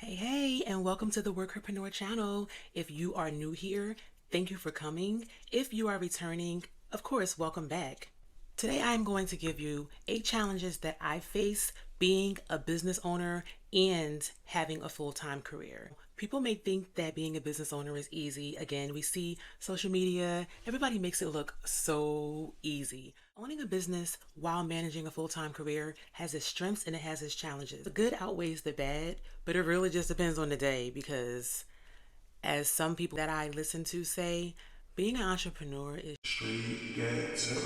Hey, and welcome to the Workherpreneur channel. If you are new here, thank you for coming. If you are returning, of course, welcome back. Today, I'm going to give you 8 challenges that I face being a business owner and having a full-time career. People may think that being a business owner is easy. Again, we see social media, everybody makes it look so easy. Owning a business while managing a full-time career has its strengths and it has its challenges. The good outweighs the bad, but it really just depends on the day because, as some people that I listen to say, being an entrepreneur is straight ghetto.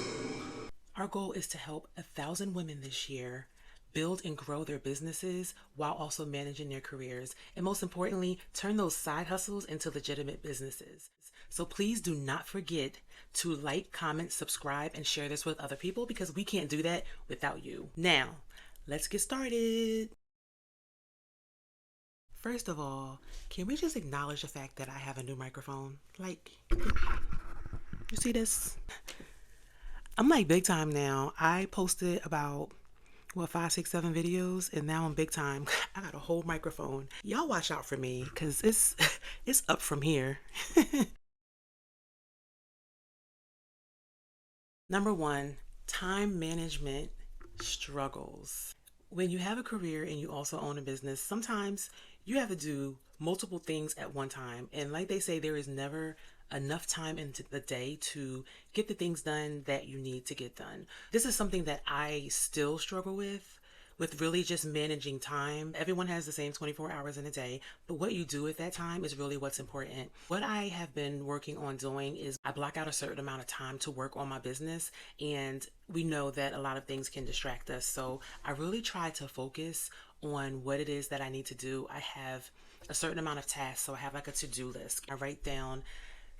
Our goal is to help 1,000 women this year build and grow their businesses while also managing their careers. And most importantly, turn those side hustles into legitimate businesses. So please do not forget to like, comment, subscribe, and share this with other people because we can't do that without you. Now, let's get started. First of all, can we just acknowledge the fact that I have a new microphone? Like, you see this? I'm like big time now. I posted about 5, 6, 7 videos, and now I'm big time. I got a whole microphone. Y'all watch out for me, cause it's up from here. Number 1, time management struggles. When you have a career and you also own a business, sometimes you have to do multiple things at one time. And like they say, there is never enough time into the day to get the things done that you need to get done. This is something that I still struggle with really just managing time. Everyone has the same 24 hours in a day, but what you do at that time is really what's important. What I have been working on doing is I block out a certain amount of time to work on my business, and we know that a lot of things can distract us. So I really try to focus on what it is that I need to do. I have a certain amount of tasks, so I have like a to-do list. I write down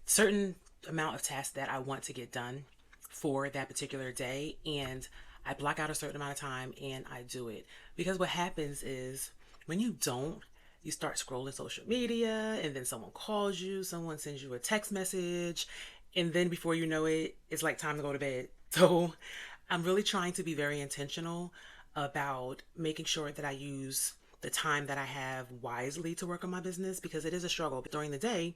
certain amount of tasks that I want to get done for that particular day, and I block out a certain amount of time and I do it. Because what happens is when you don't, you start scrolling social media, and then someone calls you, someone sends you a text message, and then before you know it, it's like time to go to bed. So I'm really trying to be very intentional about making sure that I use the time that I have wisely to work on my business, because it is a struggle. But during the day,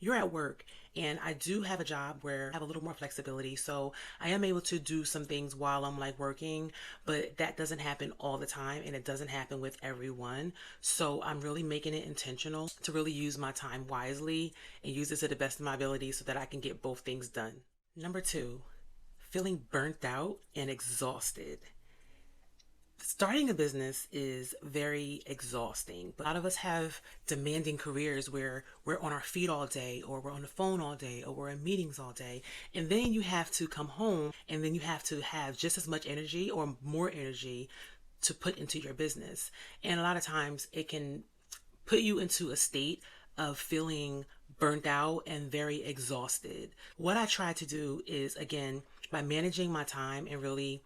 you're at work, and I do have a job where I have a little more flexibility, so I am able to do some things while I'm like working, but that doesn't happen all the time, and it doesn't happen with everyone. So I'm really making it intentional to really use my time wisely and use it to the best of my ability so that I can get both things done. Number 2, feeling burnt out and exhausted. Starting a business is very exhausting. A lot of us have demanding careers where we're on our feet all day, or we're on the phone all day, or we're in meetings all day. And then you have to come home, and then you have to have just as much energy or more energy to put into your business. And a lot of times it can put you into a state of feeling burnt out and very exhausted. What I try to do is, again, by managing my time and really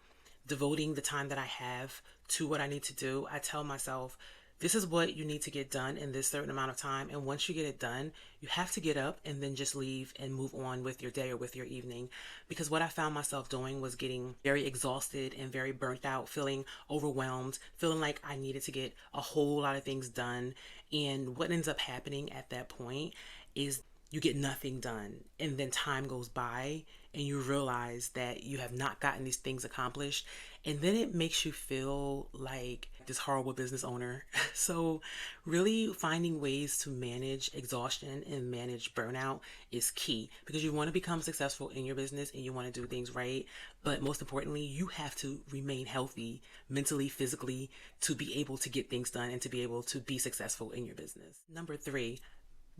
devoting the time that I have to what I need to do, I tell myself, this is what you need to get done in this certain amount of time. And once you get it done, you have to get up and then just leave and move on with your day or with your evening. Because what I found myself doing was getting very exhausted and very burnt out, feeling overwhelmed, feeling like I needed to get a whole lot of things done. And what ends up happening at that point is you get nothing done, and then time goes by and you realize that you have not gotten these things accomplished, and then it makes you feel like this horrible business owner. So really finding ways to manage exhaustion and manage burnout is key, because you want to become successful in your business and you want to do things right, but most importantly, you have to remain healthy mentally, physically, to be able to get things done and to be able to be successful in your business. Number 3,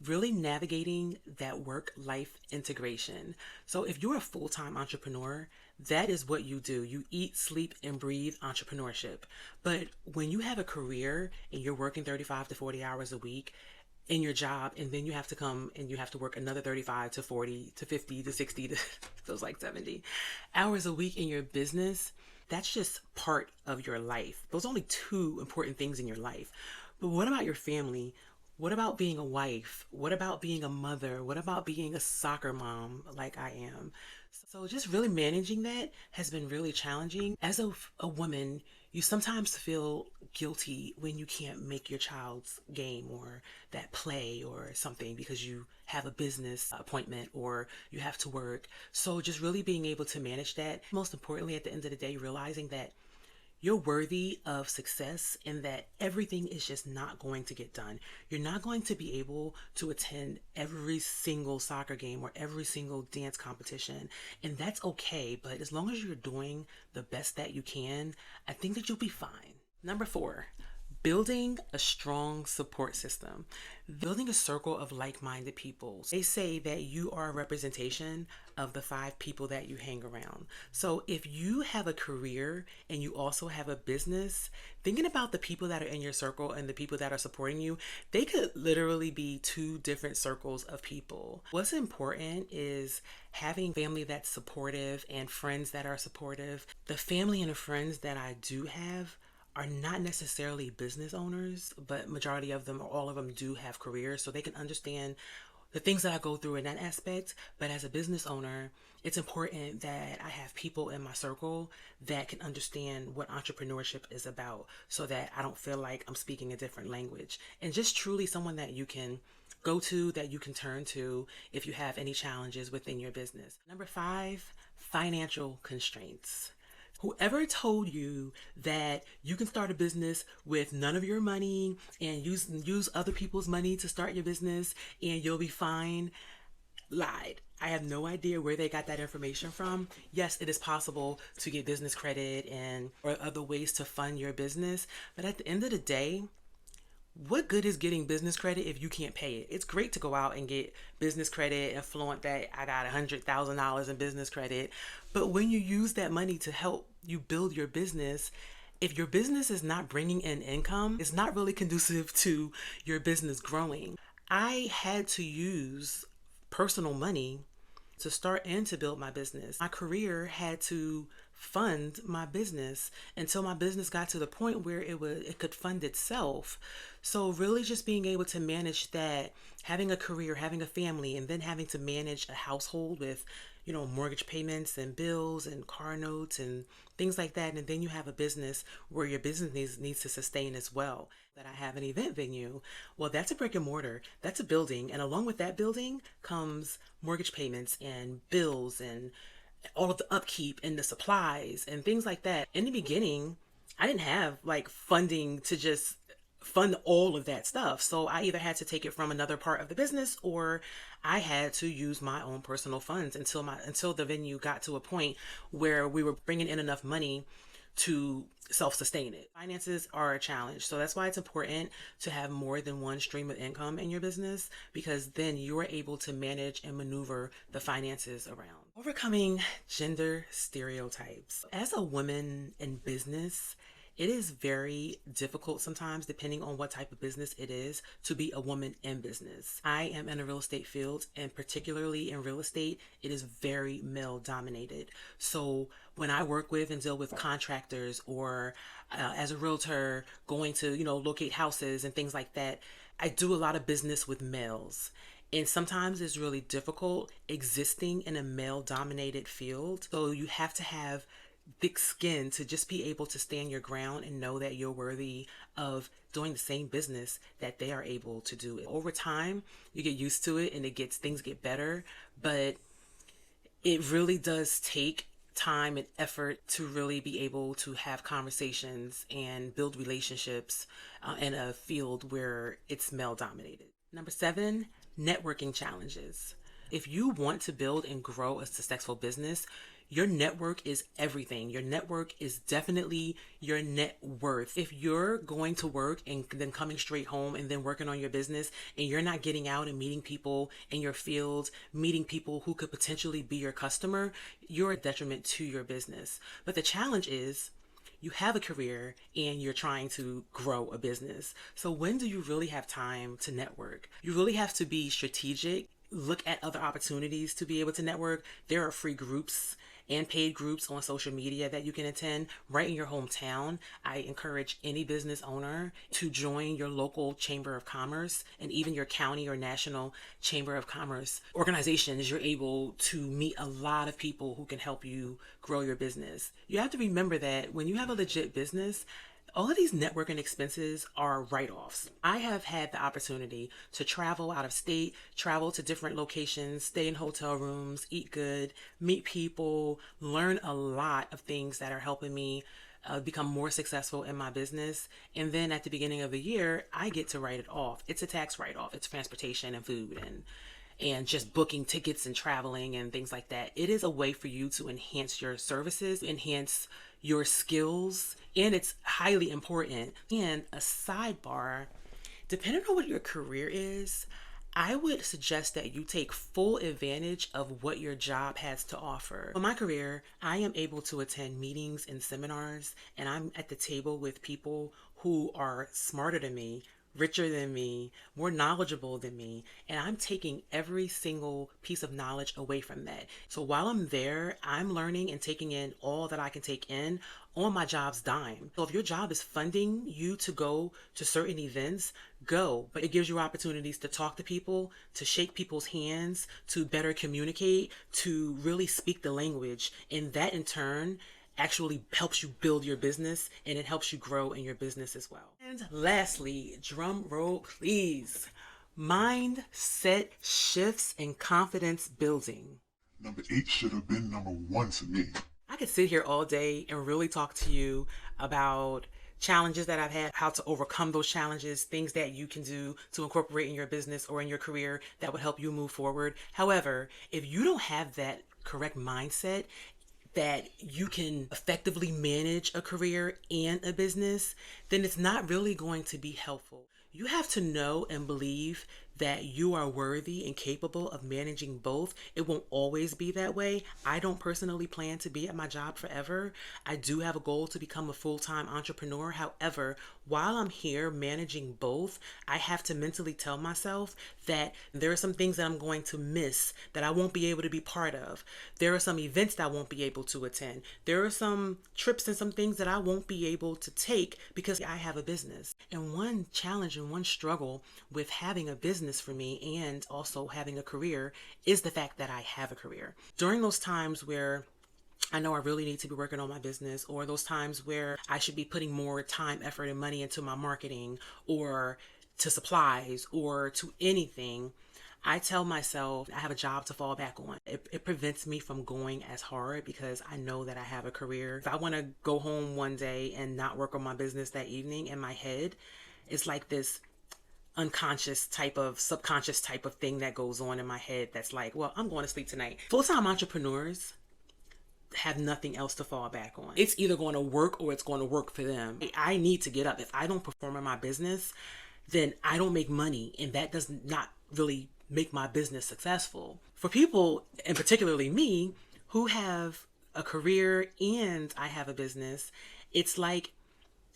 really navigating that work-life integration. So if you're a full-time entrepreneur, that is what you do. You eat, sleep, and breathe entrepreneurship. But when you have a career and you're working 35 to 40 hours a week in your job, and then you have to come and you have to work another 35 to 40 to 50 to 60 to feels like 70 hours a week in your business, that's just part of your life. Those are only 2 important things in your life. But what about your family? What about being a wife? What about being a mother? What about being a soccer mom like I am? So just really managing that has been really challenging. As a woman, you sometimes feel guilty when you can't make your child's game or that play or something because you have a business appointment or you have to work. So just really being able to manage that. Most importantly, at the end of the day, realizing that you're worthy of success and that everything is just not going to get done. You're not going to be able to attend every single soccer game or every single dance competition, and that's okay. But as long as you're doing the best that you can, I think that you'll be fine. Number 4, building a strong support system. Building a circle of like-minded people. They say that you are a representation of the 5 people that you hang around. So if you have a career and you also have a business, thinking about the people that are in your circle and the people that are supporting you, they could literally be 2 different circles of people. What's important is having family that's supportive and friends that are supportive. The family and the friends that I do have are not necessarily business owners, but majority of them or all of them do have careers, so they can understand the things that I go through in that aspect. But as a business owner, it's important that I have people in my circle that can understand what entrepreneurship is about so that I don't feel like I'm speaking a different language, and just truly someone that you can go to, that you can turn to if you have any challenges within your business. Number 5, financial constraints. Whoever told you that you can start a business with none of your money and use other people's money to start your business and you'll be fine, lied. I have no idea where they got that information from. Yes, it is possible to get business credit and or other ways to fund your business, but at the end of the day, what good is getting business credit if you can't pay it? It's great to go out and get business credit and flaunt that I got $100,000 in business credit. But when you use that money to help you build your business, if your business is not bringing in income, it's not really conducive to your business growing. I had to use personal money to start and to build my business. My career had to fund my business until my business got to the point where it could fund itself. So really just being able to manage that, having a career, having a family, and then having to manage a household with, mortgage payments and bills and car notes and things like that. And then you have a business where your business needs to sustain as well. That I have an event venue. Well, that's a brick and mortar. That's a building. And along with that building comes mortgage payments and bills and all of the upkeep and the supplies and things like that. In the beginning, I didn't have funding to just fund all of that stuff. So I either had to take it from another part of the business or I had to use my own personal funds until the venue got to a point where we were bringing in enough money to self-sustain it. Finances are a challenge. So that's why it's important to have more than one stream of income in your business, because then you're able to manage and maneuver the finances around. Overcoming gender stereotypes. As a woman in business, it is very difficult sometimes, depending on what type of business it is, to be a woman in business. I am in a real estate field, and particularly in real estate, it is very male dominated. So when I work with and deal with contractors or as a realtor going to, locate houses and things like that, I do a lot of business with males. And sometimes it's really difficult existing in a male dominated field. So you have to have thick skin to just be able to stand your ground and know that you're worthy of doing the same business that they are able to do. Over time, you get used to it and things get better, but it really does take time and effort to really be able to have conversations and build relationships in a field where it's male dominated. Number 7, networking challenges. If you want to build and grow a successful business, your network is everything. Your network is definitely your net worth. If you're going to work and then coming straight home and then working on your business and you're not getting out and meeting people in your field, meeting people who could potentially be your customer, you're a detriment to your business. But the challenge is you have a career and you're trying to grow a business. So when do you really have time to network? You really have to be strategic. Look at other opportunities to be able to network. There are free groups and paid groups on social media that you can attend right in your hometown. I encourage any business owner to join your local chamber of commerce and even your county or national chamber of commerce organizations. You're able to meet a lot of people who can help you grow your business. You have to remember that when you have a legit business, All of these networking expenses are write-offs. I have had the opportunity to travel out of state, travel to different locations, stay in hotel rooms, eat good, meet people, learn a lot of things that are helping me become more successful in my business. And then at the beginning of the year, I get to write it off. It's a tax write-off. It's transportation and food and just booking tickets and traveling and things like that. It is a way for you to enhance your services, enhance your skills, and it's highly important. And a sidebar, depending on what your career is, I would suggest that you take full advantage of what your job has to offer. In my career, I am able to attend meetings and seminars, and I'm at the table with people who are smarter than me, richer than me, more knowledgeable than me, and I'm taking every single piece of knowledge away from that. So while I'm there, I'm learning and taking in all that I can take in on my job's dime. So if your job is funding you to go to certain events, go. But it gives you opportunities to talk to people, to shake people's hands, to better communicate, to really speak the language. And that in turn actually helps you build your business, and it helps you grow in your business as well. And lastly, drum roll please, mindset shifts and confidence building. Number 8 should have been number 1 to me. I could sit here all day and really talk to you about challenges that I've had, how to overcome those challenges, things that you can do to incorporate in your business or in your career that would help you move forward. However, if you don't have that correct mindset that you can effectively manage a career and a business, then it's not really going to be helpful. You have to know and believe that you are worthy and capable of managing both. It won't always be that way. I don't personally plan to be at my job forever. I do have a goal to become a full-time entrepreneur. However, while I'm here managing both, I have to mentally tell myself that there are some things that I'm going to miss, that I won't be able to be part of. There are some events that I won't be able to attend. There are some trips and some things that I won't be able to take because I have a business. And one challenge and one struggle with having a business for me and also having a career is the fact that I have a career. During those times where I know I really need to be working on my business, or those times where I should be putting more time, effort, and money into my marketing or to supplies or to anything, I tell myself I have a job to fall back on. It prevents me from going as hard because I know that I have a career. If I want to go home one day and not work on my business that evening, in my head, it's like this unconscious type of subconscious type of thing that goes on in my head that's like, well, I'm going to sleep tonight. Full-time entrepreneurs have nothing else to fall back on. It's either going to work or it's going to work for them. I need to get up. If I don't perform in my business, then I don't make money, and that does not really make my business successful. For people, and particularly me, who have a career and I have a business, it's like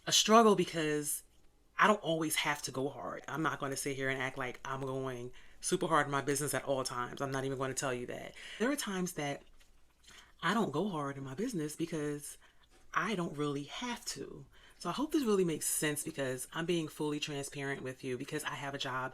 a struggle because I don't always have to go hard. I'm not going to sit here and act like I'm going super hard in my business at all times. I'm not even going to tell you that. There are times that I don't go hard in my business because I don't really have to. So I hope this really makes sense because I'm being fully transparent with you because I have a job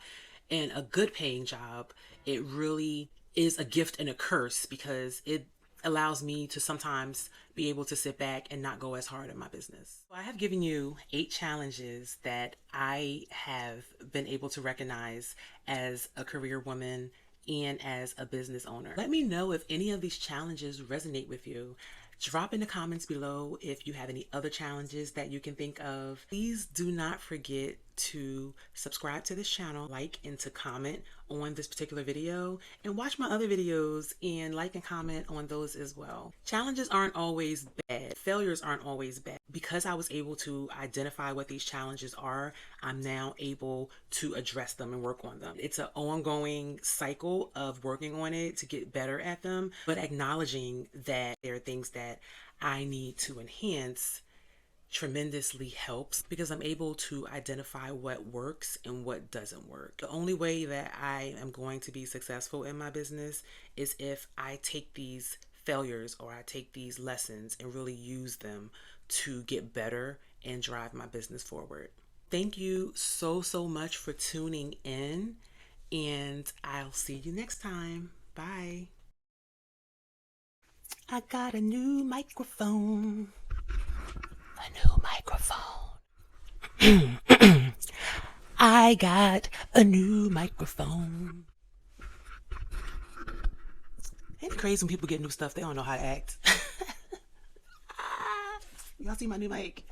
and a good paying job. It really is a gift and a curse because it allows me to sometimes be able to sit back and not go as hard in my business. So I have given you 8 challenges that I have been able to recognize as a career woman and as a business owner. Let me know if any of these challenges resonate with you. Drop in the comments below if you have any other challenges that you can think of. Please do not forget to subscribe to this channel, like and to comment on this particular video, and watch my other videos and like and comment on those as well. Challenges aren't always bad. Failures aren't always bad. Because I was able to identify what these challenges are, I'm now able to address them and work on them. It's an ongoing cycle of working on it to get better at them, but acknowledging that there are things that I need to enhance tremendously helps because I'm able to identify what works and what doesn't work. The only way that I am going to be successful in my business is if I take these failures or I take these lessons and really use them to get better and drive my business forward. Thank you so much for tuning in, and I'll see you next time. Bye. I got a new microphone. A new microphone. I got a new microphone. Ain't it crazy when people get new stuff, they don't know how to act? Y'all see my new mic?